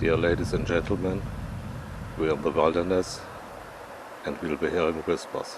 Dear ladies and gentlemen, we are in the wilderness and we'll be hearing whispers.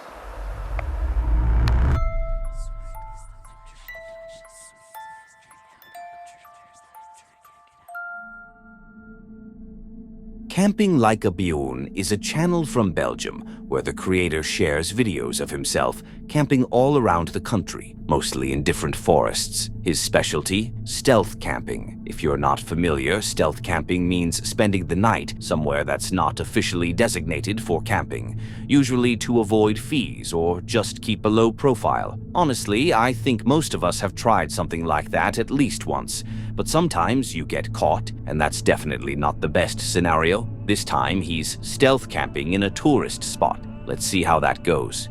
Camping Like a Bjorn is a channel from Belgium where the creator shares videos of himself camping all around the country, mostly in different forests. His specialty? Stealth camping. If you're not familiar, stealth camping means spending the night somewhere that's not officially designated for camping, usually to avoid fees or just keep a low profile. Honestly, I think most of us have tried something like that at least once, but sometimes you get caught, and that's definitely not the best scenario. This time, he's stealth camping in a tourist spot. Let's see how that goes.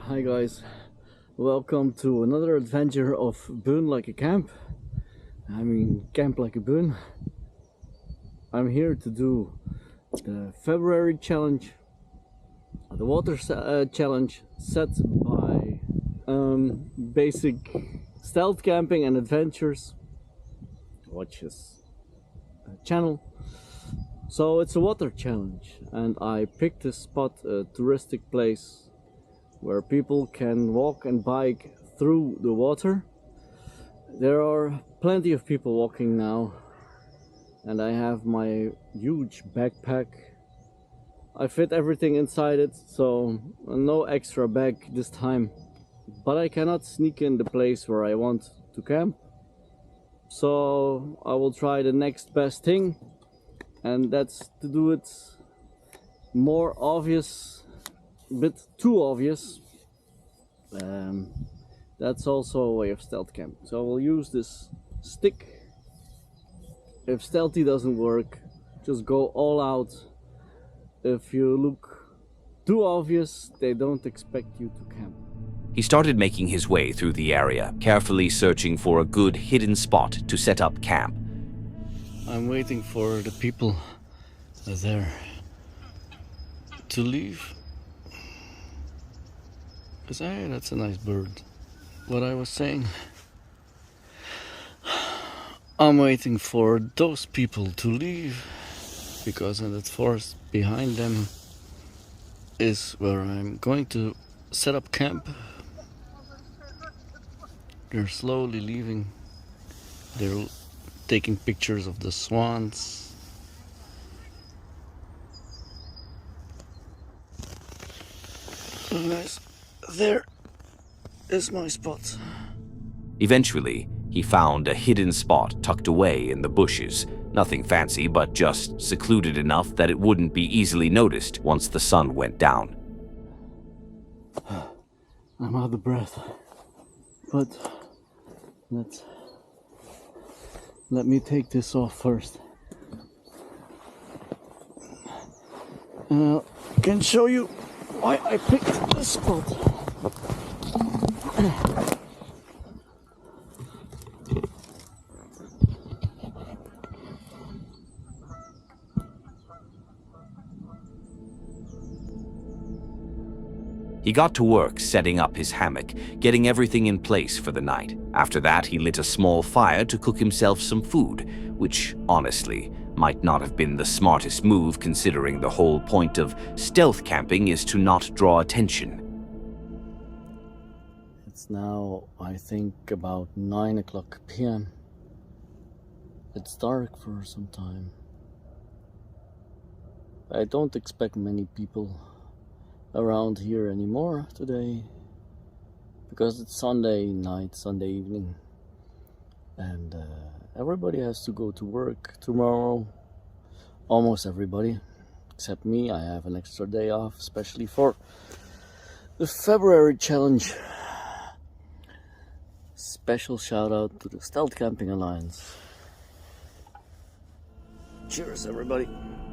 Hi guys, welcome to another adventure of Boon Like a Camp. Camp Like a Boon. I'm here to do the February challenge, the water challenge set by Basic Stealth Camping and Adventures. Watch his channel. So it's a water challenge, and I picked this spot, a touristic place where people can walk and bike through the water. There are plenty of people walking now, and I have my huge backpack. I fit everything inside it, so no extra bag this time. But I cannot sneak in the place where I want to camp. So I will try the next best thing, and that's to do it more obvious, a bit too obvious. That's also a way of stealth camp. So I will use this stick. If stealthy doesn't work, just go all out. If you look too obvious, they don't expect you to camp. He started making his way through the area, carefully searching for a good hidden spot to set up camp. I'm waiting for the people there to leave. Because hey, that's a nice bird. What I was saying, I'm waiting for those people to leave, because in that forest behind them is where I'm going to set up camp. They're slowly leaving. They're taking pictures of the swans. Oh, guys, there is my spot. Eventually, he found a hidden spot tucked away in the bushes. Nothing fancy, but just secluded enough that it wouldn't be easily noticed once the sun went down. I'm out of breath, but let me take this off first. I can show you why I picked this spot. He got to work setting up his hammock, getting everything in place for the night. After that, he lit a small fire to cook himself some food, which, honestly, might not have been the smartest move considering the whole point of stealth camping is to not draw attention. It's now, I think, about 9 o'clock p.m. It's dark for some time. I don't expect many people around here anymore today, because it's Sunday night, Sunday evening, and everybody has to go to work tomorrow. Almost everybody, except me. I have an extra day off, especially for the February challenge. Special shout out to the Stealth Camping Alliance. Cheers, everybody.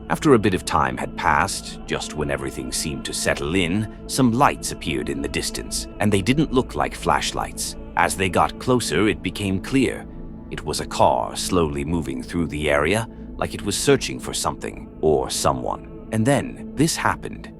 After a bit of time had passed, just when everything seemed to settle in, some lights appeared in the distance, and they didn't look like flashlights. As they got closer, it became clear. It was a car slowly moving through the area, like it was searching for something or someone. And then this happened.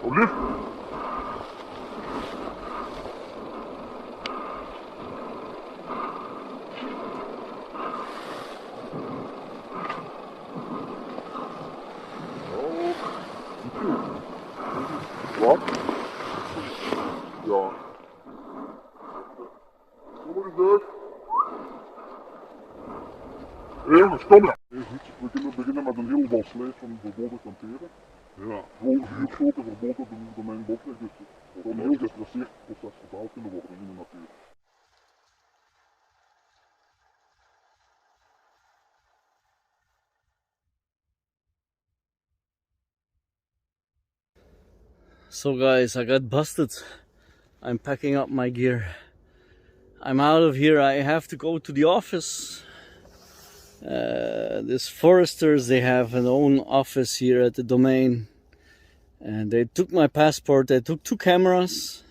Alsjeblieft. Wat? Ja. Kom eens uit. Jongens, kom maar. Heel goed. We kunnen beginnen met een heel bal slijf van verboden kamperen. Ja. Gewoon vuurschoten verboden op de mijn bosweg. Dus het zal een heel gestresseerd proces vertaald kunnen worden in de natuur. So guys, I got busted. I'm packing up my gear. I'm out of here. I have to go to the office. These foresters, they have an own office here at the domain. And they took my passport, they took 2 cameras.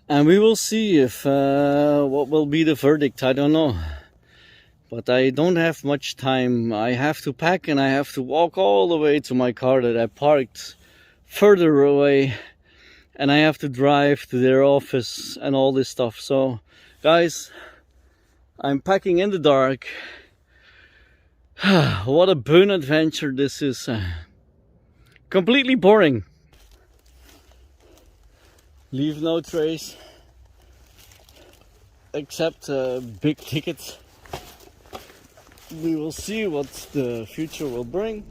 And we will see if what will be the verdict, I don't know. But I don't have much time. I have to pack and I have to walk all the way to my car that I parked further away, and I have to drive to their office and all this stuff. So guys, I'm packing in the dark. What a boon adventure this is. Completely boring. Leave no trace except big tickets. We will see what the future will bring.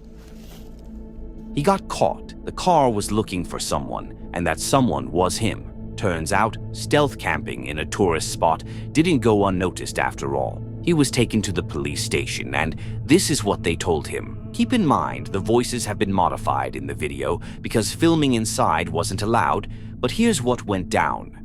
He got caught. The car was looking for someone, and that someone was him. Turns out, stealth camping in a tourist spot didn't go unnoticed after all. He was taken to the police station, and this is what they told him. Keep in mind, the voices have been modified in the video because filming inside wasn't allowed, but here's what went down.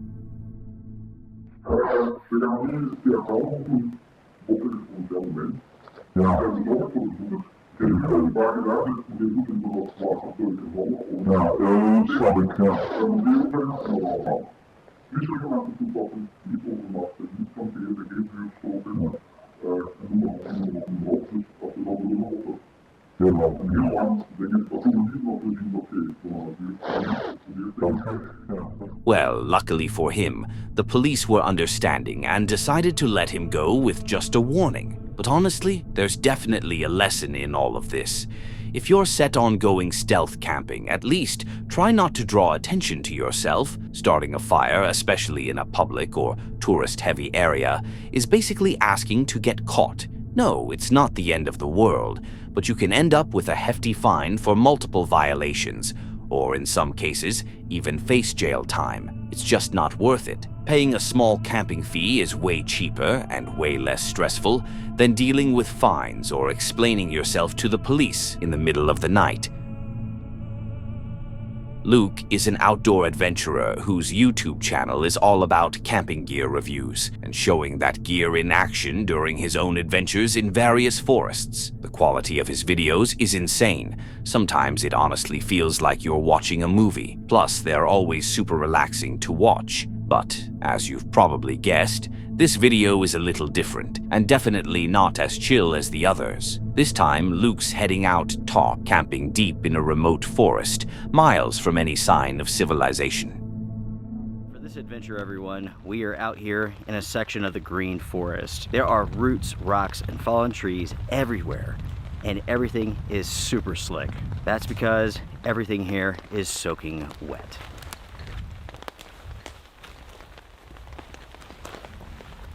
Well, luckily for him, the police were understanding and decided to let him go with just a warning. But honestly, there's definitely a lesson in all of this. If you're set on going stealth camping, at least try not to draw attention to yourself. Starting a fire, especially in a public or tourist-heavy area, is basically asking to get caught. No, it's not the end of the world, but you can end up with a hefty fine for multiple violations, or in some cases, even face jail time. It's just not worth it. Paying a small camping fee is way cheaper and way less stressful than dealing with fines or explaining yourself to the police in the middle of the night. Luke is an outdoor adventurer whose YouTube channel is all about camping gear reviews and showing that gear in action during his own adventures in various forests. The quality of his videos is insane. Sometimes it honestly feels like you're watching a movie. Plus, they're always super relaxing to watch. But, as you've probably guessed, this video is a little different, and definitely not as chill as the others. This time, Luke's heading out top, camping deep in a remote forest, miles from any sign of civilization. For this adventure, everyone, we are out here in a section of the green forest. There are roots, rocks, and fallen trees everywhere, and everything is super slick. That's because everything here is soaking wet.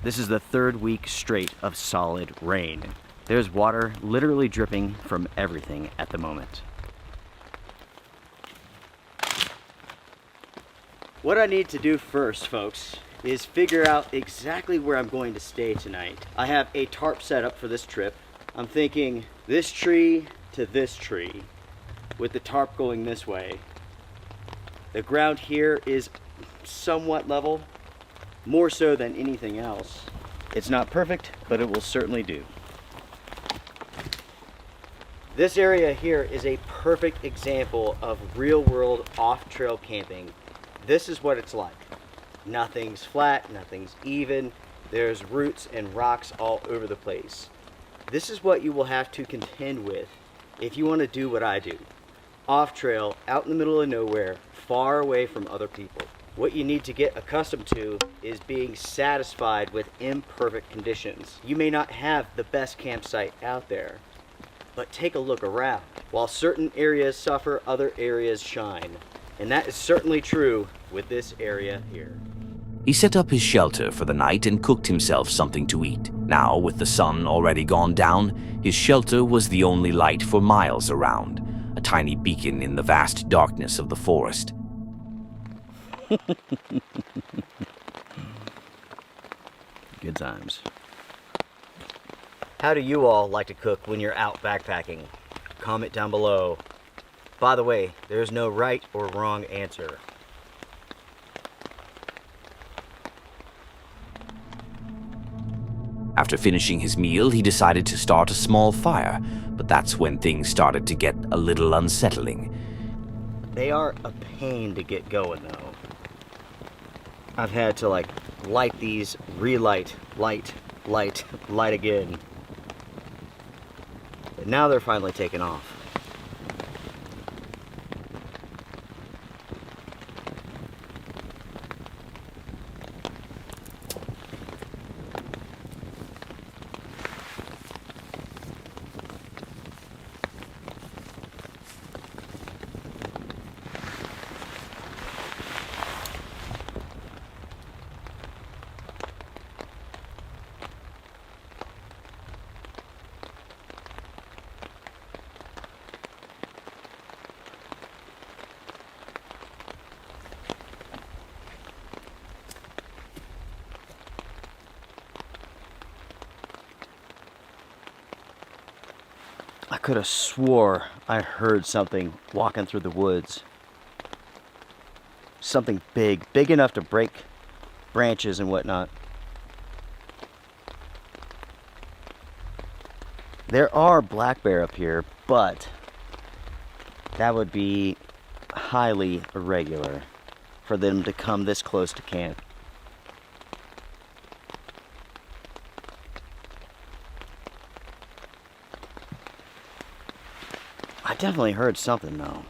This is the 3rd week straight of solid rain. There's water literally dripping from everything at the moment. What I need to do first, folks, is figure out exactly where I'm going to stay tonight. I have a tarp set up for this trip. I'm thinking this tree to this tree, with the tarp going this way. The ground here is somewhat level, more so than anything else. It's not perfect, but it will certainly do. This area here is a perfect example of real-world off-trail camping. This is what it's like. Nothing's flat, nothing's even. There's roots and rocks all over the place. This is what you will have to contend with if you want to do what I do. off trail, out in the middle of nowhere, far away from other people. What you need to get accustomed to is being satisfied with imperfect conditions. You may not have the best campsite out there, but take a look around. While certain areas suffer, other areas shine. And that is certainly true with this area here. He set up his shelter for the night and cooked himself something to eat. Now, with the sun already gone down, his shelter was the only light for miles around, a tiny beacon in the vast darkness of the forest. Good times. How do you all like to cook when you're out backpacking? Comment down below. By the way, there's no right or wrong answer. After finishing his meal, he decided to start a small fire, but that's when things started to get a little unsettling. They are a pain to get going though. I've had to light these, relight, light again. But now they're finally taking off. I could have swore I heard something walking through the woods. Something big enough to break branches and whatnot. There are black bear up here, but that would be highly irregular for them to come this close to camp. I definitely heard something though.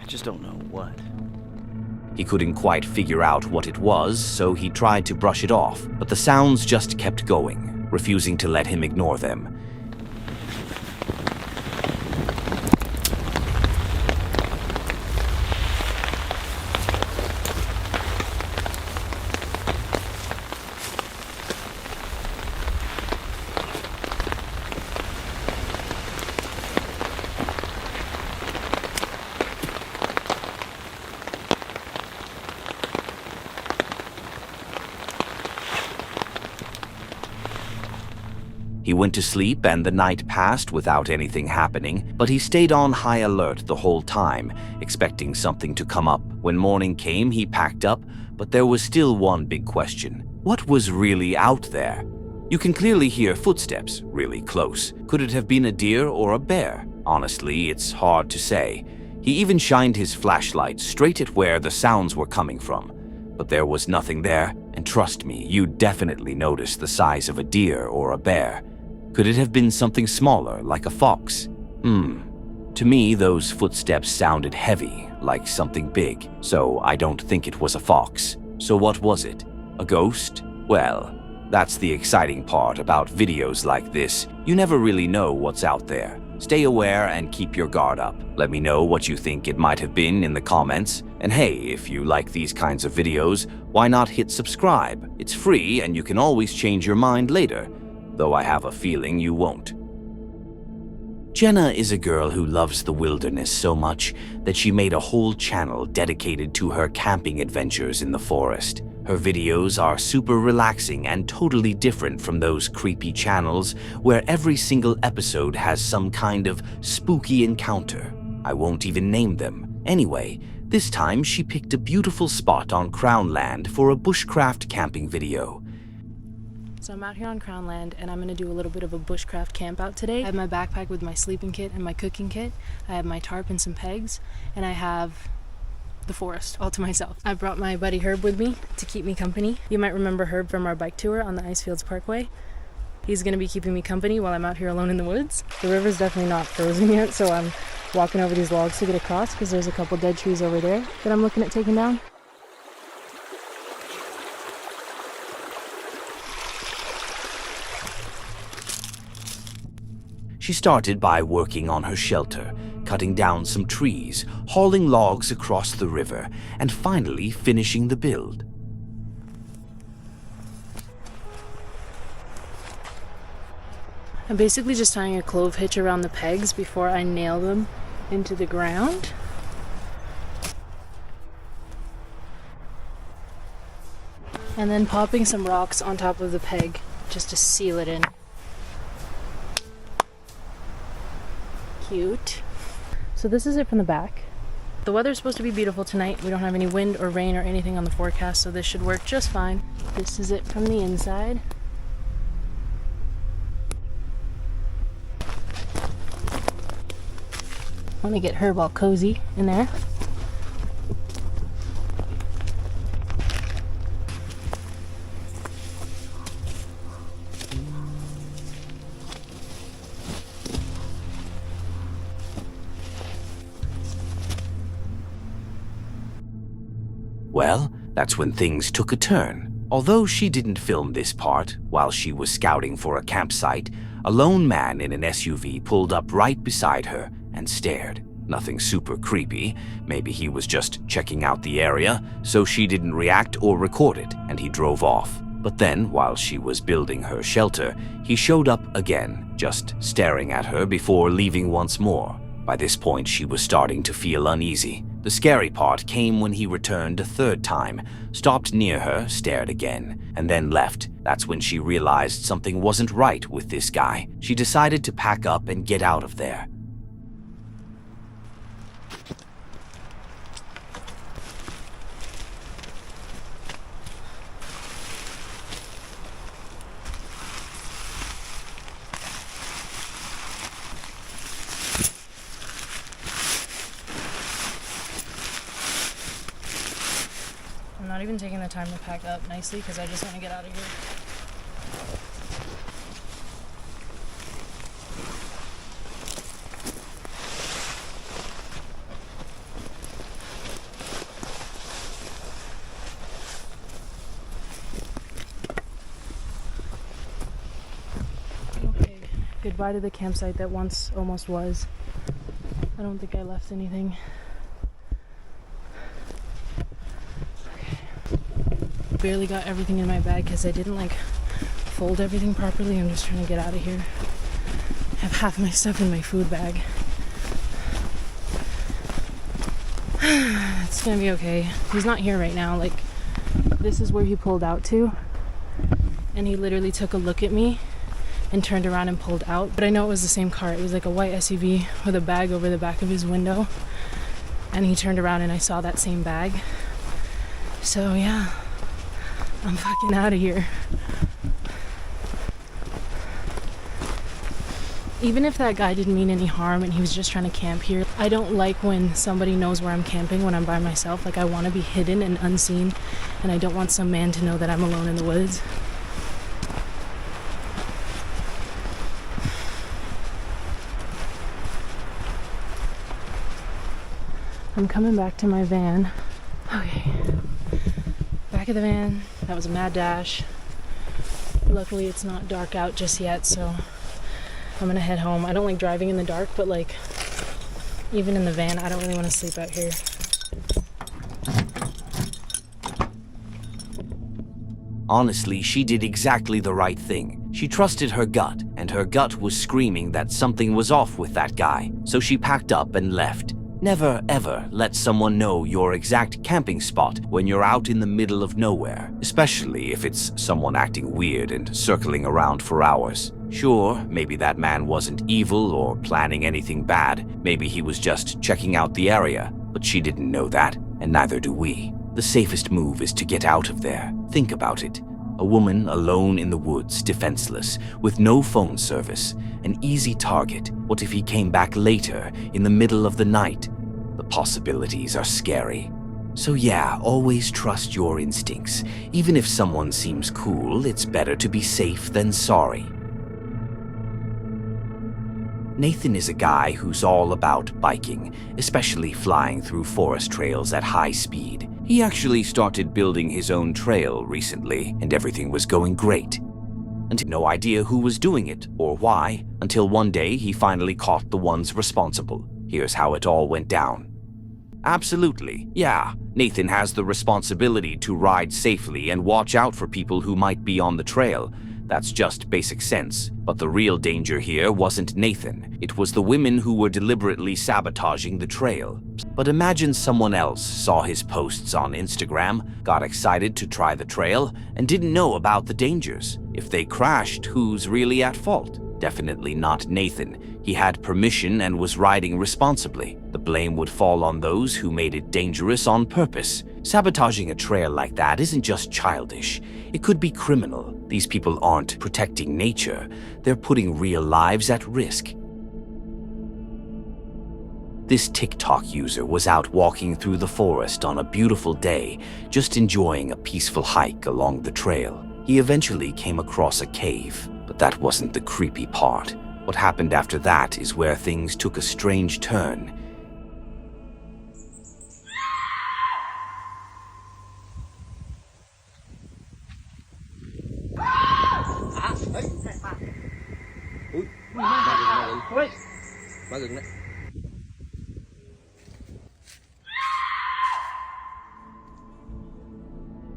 I just don't know what. He couldn't quite figure out what it was, so he tried to brush it off, but the sounds just kept going, refusing to let him ignore them. He went to sleep and the night passed without anything happening, but he stayed on high alert the whole time, expecting something to come up. When morning came, he packed up, but there was still one big question. What was really out there? You can clearly hear footsteps really close. Could it have been a deer or a bear? Honestly, it's hard to say. He even shined his flashlight straight at where the sounds were coming from. But there was nothing there, and trust me, you'd definitely notice the size of a deer or a bear. Could it have been something smaller, like a fox? To me, those footsteps sounded heavy, like something big, so I don't think it was a fox. So what was it? A ghost? Well, that's the exciting part about videos like this. You never really know what's out there. Stay aware and keep your guard up. Let me know what you think it might have been in the comments. And hey, if you like these kinds of videos, why not hit subscribe? It's free and you can always change your mind later, though I have a feeling you won't. Jenna is a girl who loves the wilderness so much that she made a whole channel dedicated to her camping adventures in the forest. Her videos are super relaxing and totally different from those creepy channels where every single episode has some kind of spooky encounter. I won't even name them. Anyway, this time she picked a beautiful spot on Crown Land for a bushcraft camping video. So I'm out here on Crown Land and I'm going to do a little bit of a bushcraft camp out today. I have my backpack with my sleeping kit and my cooking kit. I have my tarp and some pegs, and I have the forest all to myself. I brought my buddy Herb with me to keep me company. You might remember Herb from our bike tour on the Icefields Parkway. he's gonna be keeping me company while I'm out here alone in the woods. The river's definitely not frozen yet, so I'm walking over these logs to get across because there's a couple dead trees over there that I'm looking at taking down. She started by working on her shelter, cutting down some trees, hauling logs across the river, and finally finishing the build. I'm basically just tying a clove hitch around the pegs before I nail them into the ground. And then popping some rocks on top of the peg just to seal it in. Cute. So this is it from the back. The weather's supposed to be beautiful tonight. We don't have any wind or rain or anything on the forecast, so this should work just fine. This is it from the inside. Want to get Herb all cozy in there. Well, that's when things took a turn. Although she didn't film this part while she was scouting for a campsite, a lone man in an SUV pulled up right beside her and stared. Nothing super creepy. Maybe he was just checking out the area, so she didn't react or record it, and he drove off. But then, while she was building her shelter, he showed up again, just staring at her before leaving once more. By this point, she was starting to feel uneasy. The scary part came when he returned a third time, stopped near her, stared again, and then left. That's when she realized something wasn't right with this guy. She decided to pack up and get out of there. I'm not even taking the time to pack up nicely because I just want to get out of here. Okay, goodbye to the campsite that once almost was. I don't think I left anything. Barely got everything in my bag because I didn't fold everything properly. I'm just trying to get out of here. I have half my stuff in my food bag. It's gonna be okay. He's not here right now. This is where he pulled out to, and he literally took a look at me and turned around and pulled out. But I know it was the same car. It was like a white SUV with a bag over the back of his window, and he turned around and I saw that same bag. So yeah, I'm fucking out of here. Even if that guy didn't mean any harm and he was just trying to camp here, I don't like when somebody knows where I'm camping when I'm by myself. I want to be hidden and unseen, and I don't want some man to know that I'm alone in the woods. I'm coming back to my van. Okay. Back of the van. That was a mad dash. Luckily it's not dark out just yet, so I'm gonna head home. I don't like driving in the dark, but even in the van, I don't really want to sleep out here. Honestly, she did exactly the right thing. She trusted her gut, and her gut was screaming that something was off with that guy, so she packed up and left. Never ever let someone know your exact camping spot when you're out in the middle of nowhere, especially if it's someone acting weird and circling around for hours. Sure, maybe that man wasn't evil or planning anything bad. Maybe he was just checking out the area, but she didn't know that, and neither do we. The safest move is to get out of there. Think about it. A woman alone in the woods, defenseless, with no phone service, an easy target. What if he came back later, in the middle of the night? The possibilities are scary. So yeah, always trust your instincts. Even if someone seems cool, it's better to be safe than sorry. Nathan is a guy who's all about biking, especially flying through forest trails at high speed. He actually started building his own trail recently, and everything was going great. And no idea who was doing it or why, until one day he finally caught the ones responsible. Here's how it all went down. Absolutely, yeah. Nathan has the responsibility to ride safely and watch out for people who might be on the trail. That's just basic sense. But the real danger here wasn't Nathan. It was the women who were deliberately sabotaging the trail. But imagine someone else saw his posts on Instagram, got excited to try the trail, and didn't know about the dangers. If they crashed, who's really at fault? Definitely not Nathan. He had permission and was riding responsibly. The blame would fall on those who made it dangerous on purpose. Sabotaging a trail like that isn't just childish. It could be criminal. These people aren't protecting nature. They're putting real lives at risk. This TikTok user was out walking through the forest on a beautiful day, just enjoying a peaceful hike along the trail. He eventually came across a cave, but that wasn't the creepy part. What happened after that is where things took a strange turn.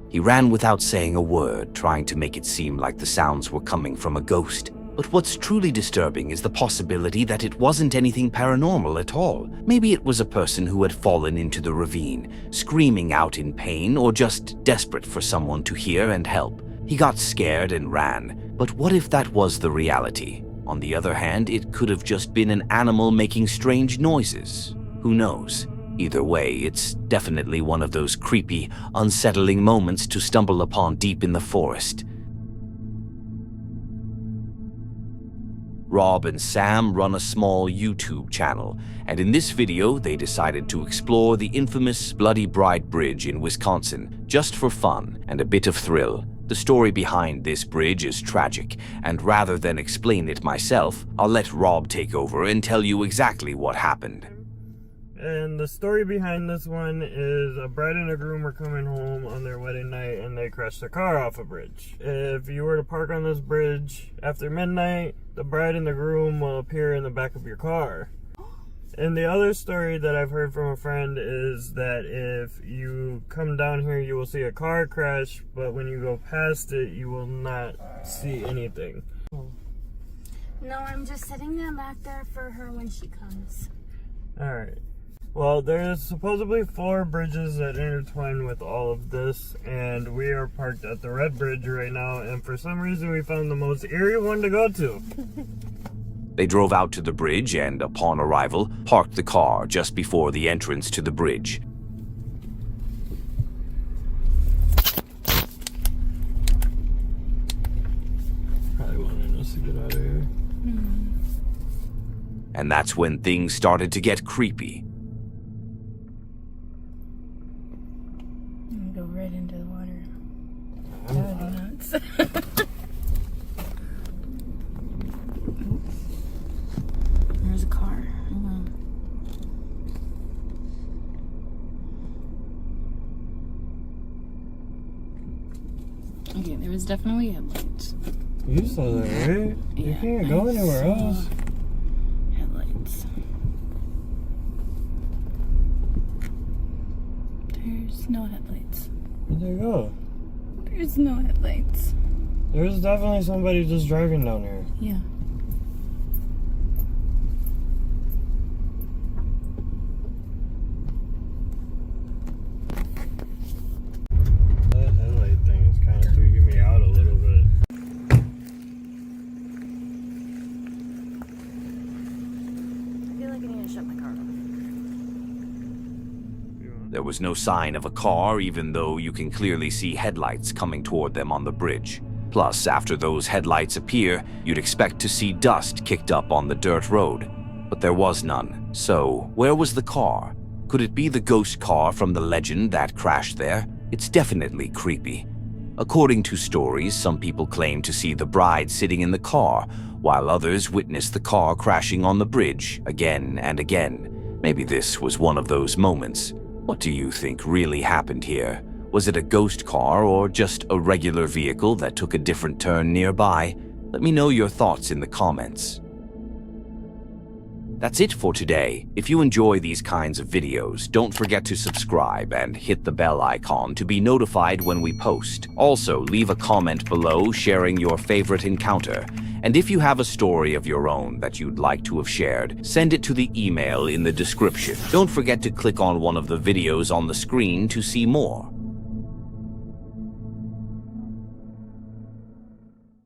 He ran without saying a word, trying to make it seem like the sounds were coming from a ghost. But what's truly disturbing is the possibility that it wasn't anything paranormal at all. Maybe it was a person who had fallen into the ravine, screaming out in pain or just desperate for someone to hear and help. He got scared and ran. But what if that was the reality? On the other hand, it could have just been an animal making strange noises. Who knows? Either way, it's definitely one of those creepy, unsettling moments to stumble upon deep in the forest. Rob and Sam run a small YouTube channel, and in this video they decided to explore the infamous Bloody Bride Bridge in Wisconsin, just for fun and a bit of thrill. The story behind this bridge is tragic, and rather than explain it myself, I'll let Rob take over and tell you exactly what happened. And the story behind this one is a bride and a groom were coming home on their wedding night and they crashed their car off a bridge. If you were to park on this bridge after midnight, the bride and the groom will appear in the back of your car. And the other story that I've heard from a friend is that if you come down here, you will see a car crash, but when you go past it, you will not see anything. No, I'm just setting them back there for her when she comes. Alright. Well, there's supposedly 4 bridges that intertwine with all of this, and we are parked at the Red Bridge right now, and for some reason we found the most eerie one to go to. They drove out to the bridge and, upon arrival, parked the car just before the entrance to the bridge. Probably wanting us to get out of here. And that's when things started to get creepy. I'm gonna go right into the water. That would be nuts. There's a car. Okay, there was definitely headlights. You saw that, right? You Yeah, can't go anywhere else. Headlights. There's no headlights. Where'd they go? There's no headlights. There's definitely somebody just driving down here. Yeah. That headlight thing is kind of freaking me out a little bit. I feel like I need to shut my car off. There was no sign of a car, even though you can clearly see headlights coming toward them on the bridge. Plus, after those headlights appear, you'd expect to see dust kicked up on the dirt road. But there was none. So, where was the car? Could it be the ghost car from the legend that crashed there? It's definitely creepy. According to stories, some people claim to see the bride sitting in the car, while others witnessed the car crashing on the bridge again and again. Maybe this was one of those moments. What do you think really happened here? Was it a ghost car or just a regular vehicle that took a different turn nearby? Let me know your thoughts in the comments. That's it for today. If you enjoy these kinds of videos, don't forget to subscribe and hit the bell icon to be notified when we post. Also, leave a comment below sharing your favorite encounter. And if you have a story of your own that you'd like to have shared, send it to the email in the description. Don't forget to click on one of the videos on the screen to see more.